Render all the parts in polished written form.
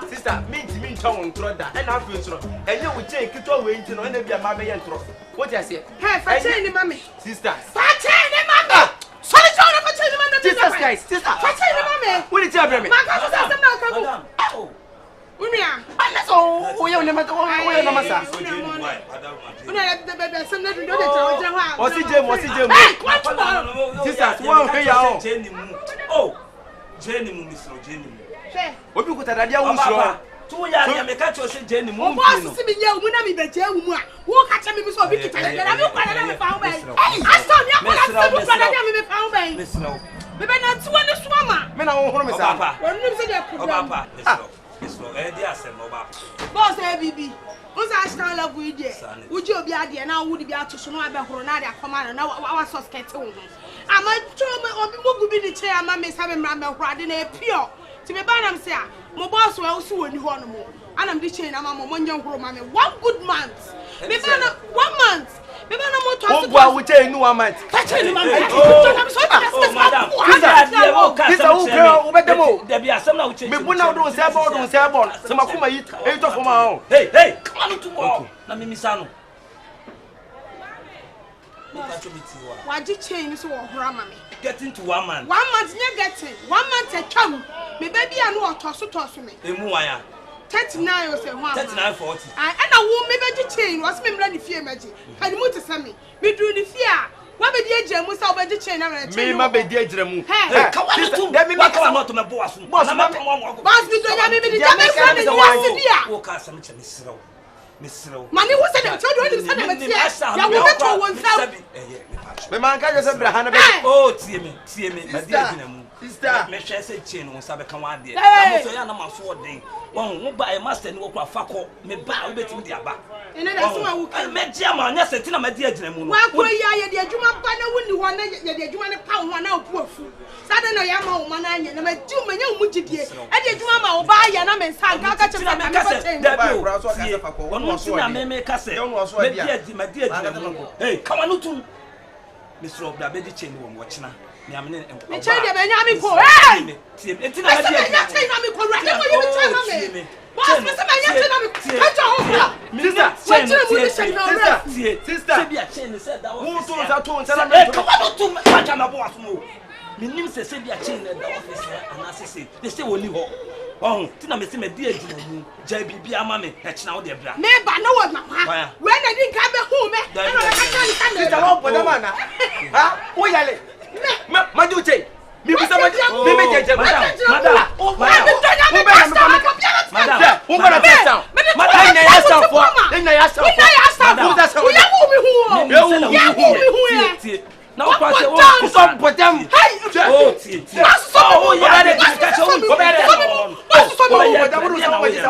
Sister, me tongue throw that. And I feel so. And you will take it away into no enemy of my man throw. What I say? Hey, for chain, mommy. Sister. For chain, mamma. Sorry, John, for chain, mamma. Sister, guys, sister. For chain, mommy. What did you have me? My God, I'm not coming. Oh. Unia. And that's all. We are never going to Massa. What's it, Jim? What's it, Jim? Sister, one pay out. Oh, Jenny, Miss Jenny. What you could have done? 2 years, I catch you, Jenny. Oh, boss, see me, you will not be the jail. Walk at me before we get to the found by. I saw you, I Miss No. Maybe not to one swimmer. Men are home, Papa. When you say, Papa, Miss No, I said, no, boss, baby. Who's I stand love with you? Would you be at the and I would be out to Sonoa Coronada command and our suspect. I'm a trouble or be the chair, my miss having Ramble riding a pure. To be banned, sir. My boss will also in one more. And I'm the chain, I'm a 1 young woman. 1 good month. Maybe 1 month. Maybe no more time. Oh, we tell you no amount. Touch him, madam. There be a some now. Me put out those seven. Some Akuma eat 8 of my own. Hey, come on to walk. Let me miss Sano. Why did you change so Rammy? Get into 1 month. 1 month, you're getting 1 month a chum. Me baby, I know what toss me. 39 or so 39 40. And I won't maybe chain was me bloody fear magic. And you to send me. Me do the fear. What be the agent was over the chain and me, my baby, Jemu. Hey, come on to let me back out to my boss. Boss, I'm not one. Boss, we don't have maybe the Jamaican and walk out some Miss Row. Money was said, I told you to send him a me man can't just Abraham. Oh, see me, my dear. Sister, me share say chain on sabe kan wa de. I'm so ya na ma so den. Won buy master ni wo kwa fako me ba obetimi de aba. Ene na so awu kan. Me dia ma nya seti na ma de agina mu no. Wa ko ya ye de adwuma ba na wuni ho na ye de adwuma ne pa ho na opu afu. Sada na ya ma wo ma na anya na ma di ma nya mu gidie. E de adwuma ma wo ba ya na me nsa ka che na me ka se. Da bi o so ka se fako. Won so na me ka se. Me dia ma di agina mu. Hey, come on to Mr. Obda be di chain wo mo china. Me chain de be nya mi ko. Hey! Enti na ma di chain na mi ko. Ra ne mo yi mi chain na me. Boss, me say me nya chain na mi. Ka jo ho. Sister. Say be a chain say that. Who to that to tell me. Hey, come on to catch my boss mo. Me nim say be a chain that office and say they say we live ho. Oh, tina me say me di agina mu. Ja bibia ma me e china wo de bra. Me ba no wa mama. When I didn't come home, me. No, I can't. Sister, what for the man? Ha? Who yale? Ma do say. Me be somebody. Me me jeje. Madam. Madam. Who gonna test down? Madam, na ya stand for. Na ya stand for. Who that say? You now pass oh some potem. Oh, tie. Oh, yeah, they catch you. Go back there.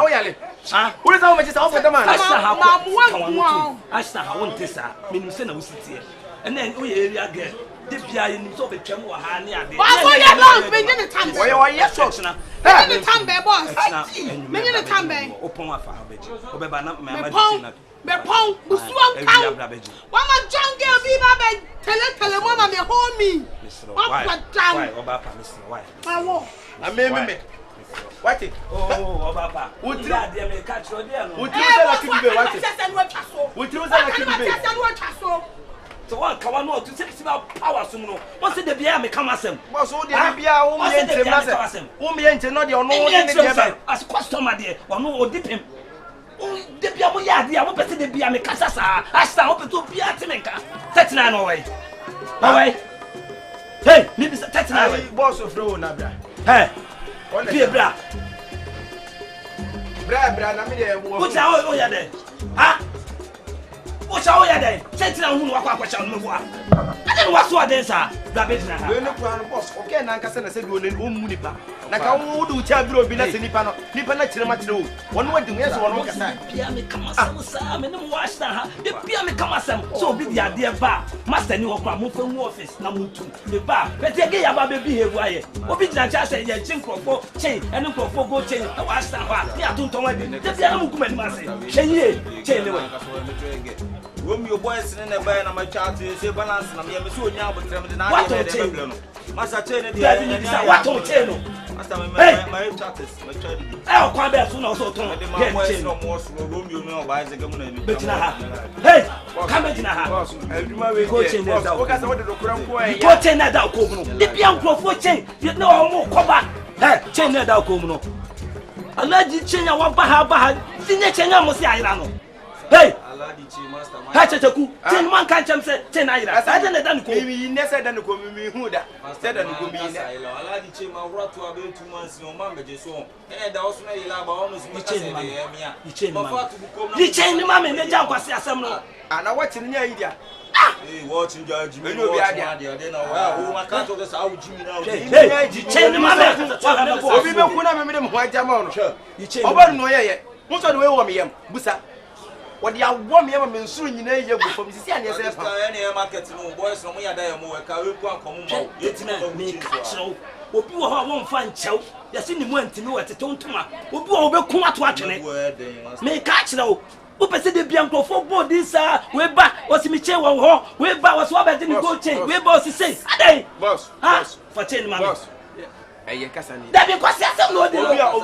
Oh, yale. Ah, who is our just offer the man? Asta ha won tesa. Minim se na wositie. And then we area girl. De bia yin so betwam wo ha ne ade. Boss, oh yeah, long. Me the time. Why yes so na. Me the time be boss. Me the time be. Open afa ha beji. Obeba na me ma me pon busuan kan. Wa ma jungle bi ba be tele mama me hold me. Why oba pa Mr. Why? Pawo. Na me. What it? Oh, Oba. Would you have me catch your dear? Would you say like you be what? Would you say like you be? So one come on to say about power sumo. What's the beer me come asem? Boss, who the beer who me enter who me enter not your no as customer there. One no dip him. Oh, the beer mo ya dia, mo pese the beer me kasa sa. Asta ho peto beer timenka. 39 away. Away. Hey, me be 39 away. Boss of flow na bra. Hey. Be bra. Bra na me dey wo. What oh ya there? Ha? What oh ya there? 39 hu wakwa kwacha no bo a. Ade wa so aden sa. Bra be dina ha. We no plan boss. Okay na nka se na se bi ole o mu nipa. Na ka wo do cha biro bi na se nipa no. Nipa na kire ma kire o. Wono wadi mu yeso wono kasa. Bia me kama sam sa me no wa shna ha. Be bia me kama sam. So obi dia de ba. Master ni wo kwa mo fa mu office na mo tu. Me ba. Pete ge ya ba be behave aye. Obi dina cha se ye chin krofo chain. Enu krofo go chain. Na wa shna ha. Ni atonton wa de. De bia na mo kuma ni ma se. Hye chain le we. When your boys in the bay and my child say balance, and I'm so young, but I'm not. Master chain, what on chain? my chatters, my child. I'll come back soon also. Hey, come back in a house. Go change that out. Go change that out. If you are for change, you know more cover. Hey, change that out. I let you change our Baha, senior change almost the island. Hey, Hachaku, 10 man can't say 10 island. I didn't go. You never done go me who that said that go me. I like the chain, my rat to about 2 months, no mamma just so. And I was made almost you change the mammy, the jump was assembly. And I watch in the idea. Watching Judge, you know, I didn't know. I can't do this. How would you know? Change the mammy. We don't put them white jamon. You change over no yet. What's the way on me? Busa. What do you want me ever soon? You know, you're from the city and yourself. Any market, no boys, no more than more. It's not me, catch. What you won't find chow. You're seeing him went to know at the Tontuma. What you will come out watching it. May catch no. Who said the Bianco for both this, way back was Michel or way back was what I didn't go change. Way boss is saying, Ade, boss, for 10 months. That because there's no deal. We are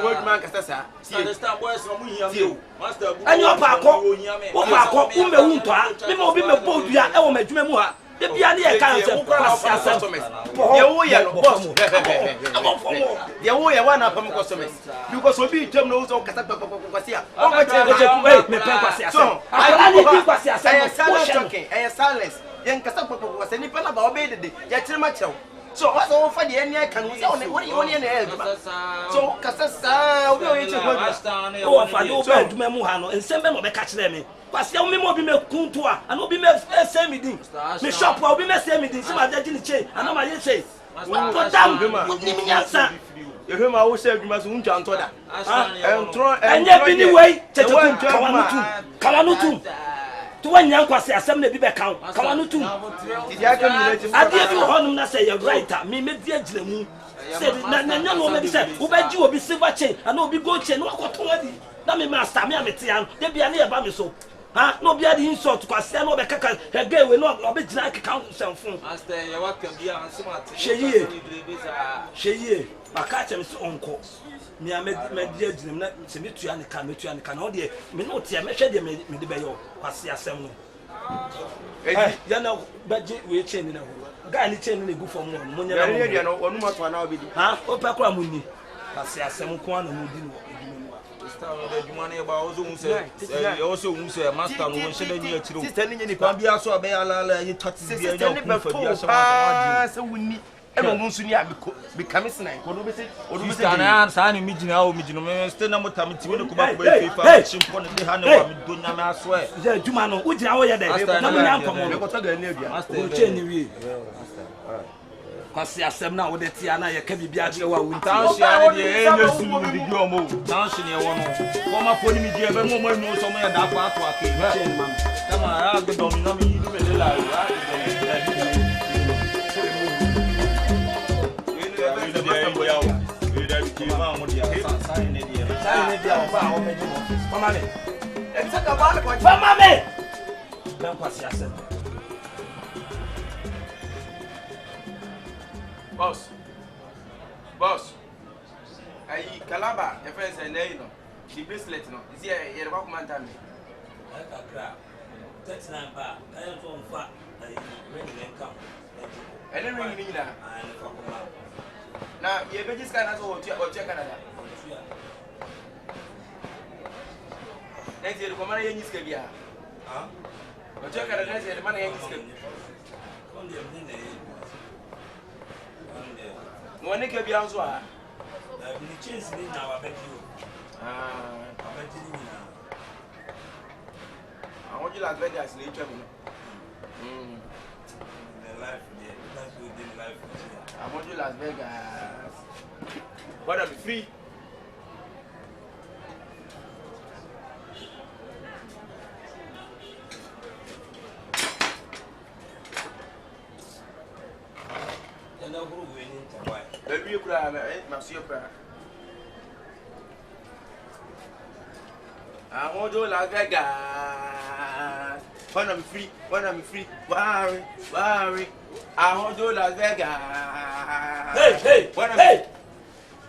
working man, Castassa. Understand, boys from you, Master, and your Paco, Umbe Unta, they will be a boat, you are Elmer Jumua. The Biania can't the way one of them customers. Because we be terminals or Catapia. I am silence. Young Catapia was any pen about baby, yet macho. So what's all for the end? Can we say what you want in the help? So Cassasa, we are eating oh, if I don't bed to Memuhano and send them catch them. But still, me more be me kuntua and will be me same meeting. Me shop will be me same meeting. See my daddy chain. I know my say. What down, give me answer. You hear my say you must unja antoda. And yet anyway, Kamanutu. To one young kwasi assembly be back count. Kamanutu. I give you honor na say you right. Me me dia jlemu. Say na no me say ubeji obi silver chain and obi gold chain no akotonwadi. Na me master me ametian. Dey bia na e ba me so. Ha no bia the insult kwasi no be kaka again we no obi jina count semfun. Master you wa kan bia ansema te. Sheye. Makache me so onko. Me dia jinem na se metua ne ka na ode me no tia me hwe de me de be yo kwasi asem no. Ya na baje we chain na ho. Guy ni chain na gu form no mo nya na. Ya dia no onu mato na obi di. Ha o pa kra munni. Kwasi asem ko na mo di no. Also, master, no one should have you. Sister, you can't be also a bear. You touch the everyone soon become snake. What do we say? Or do we say? I'm signing me now, still no more time to go back away. I swear. Jumano, which hour you're there? Because I am now with the Tiana, you can be Biaja or Wintown. Township, you want to come up for me, dear, but no more knows somewhere that part. Come on, I'll get on me. Boss. I Calaba, your friends and they know. The bracelet, no. Is here, you're a man. That's not bad. I am from fat. I bring them come. I didn't ring me now. Now, you're just kind of check Canada. Next year, the commander in Scabia. Huh? But check out the money in Scabia. One nigga be also. I chase me now, I bet you. I bet you now. I want you like Vegas later. Life, that's good in life. I want you Las Vegas. What are we free? Baby, you cry, Monsieur Pratt. I want you Las Vegas. When I'm free, worry. I want you Las Vegas. Hey,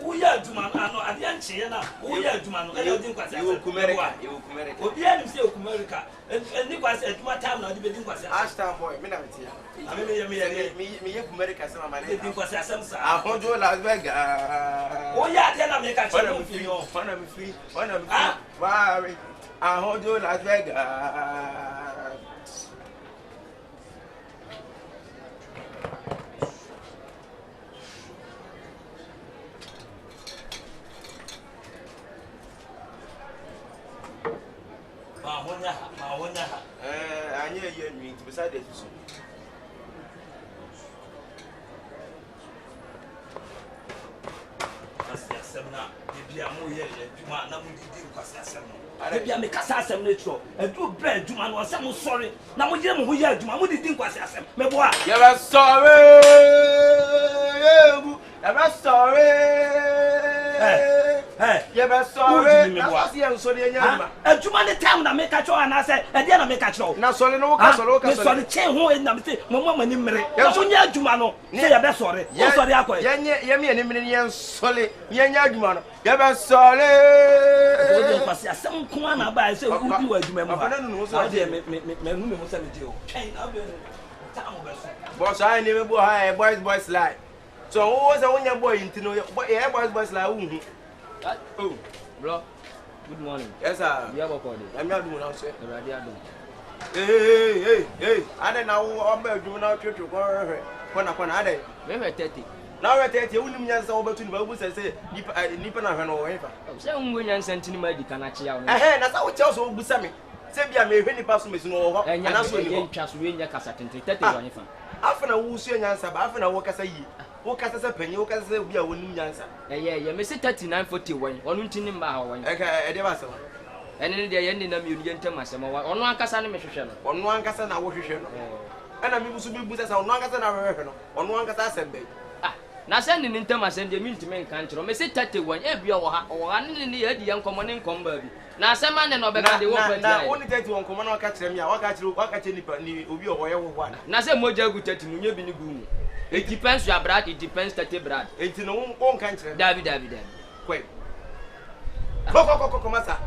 Uya Jumano, I didn't see na. Uya Jumano, I didn't quite say America. Obia him say America. And Nicholas at what time not debating was Ashton boy, me I mean, America, some man. It was a sense. I want you Las Vegas. Oh, yeah, then I make a fun of you. One of me free, one of me. Why? I hold you Las Vegas. I hear you and me beside the soon. Maybe I'm more here, you might not maybe I make a sassam natural, and do bread, Juman was some sorry. Now we hear who yet, Juman, what did you think was assam? Maybe you're sorry. I'm sorry. Hey, you're sorry. I'm sorry. A Juman town that make a show, and I said, and then I make a show. Now, sorry, no castle, sorry, chain who in them say, Mamma, you're Jumano, say a best sorry. Yes, sorry, I am sorry. You're sorry. Some corner by so who do you remember? I don't know. Boss, I never boys like. So, who was a one boy into know your boys like? Oh, bro, good morning. Yes, sir. You have a body. I'm not doing outside. Hey, I don't know about doing out to go upon a day. Maybe 30. Now I tell you, wouldn't you over to Babus and say, Nippon or whatever. Some women sent in my Canachia. That's how it tells you, Busami. Sabia may any person is no, and also you just win your cassette and 30. After a woo see an answer, after a work as a ye. What can I say, penny, what can I say, we are winning answer? Yeah, you may say 3941, or Nuntin in Bow. And in the end, in a million Thomas, on one Cassan mission, on one Cassan, I wash you. And I'm supposed to be on one Cassan, on one Cassan. Now sending in Thomas and the military country, may say 31, every hour, or one in the young common income baby. Now, some man and over the world, now only 31 common catch them, walk at any one. Now, some moja good at you. It depends, your brad, it depends that the brad. It's in own country. David. Quick. Go, Commander.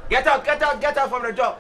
Get out from the job.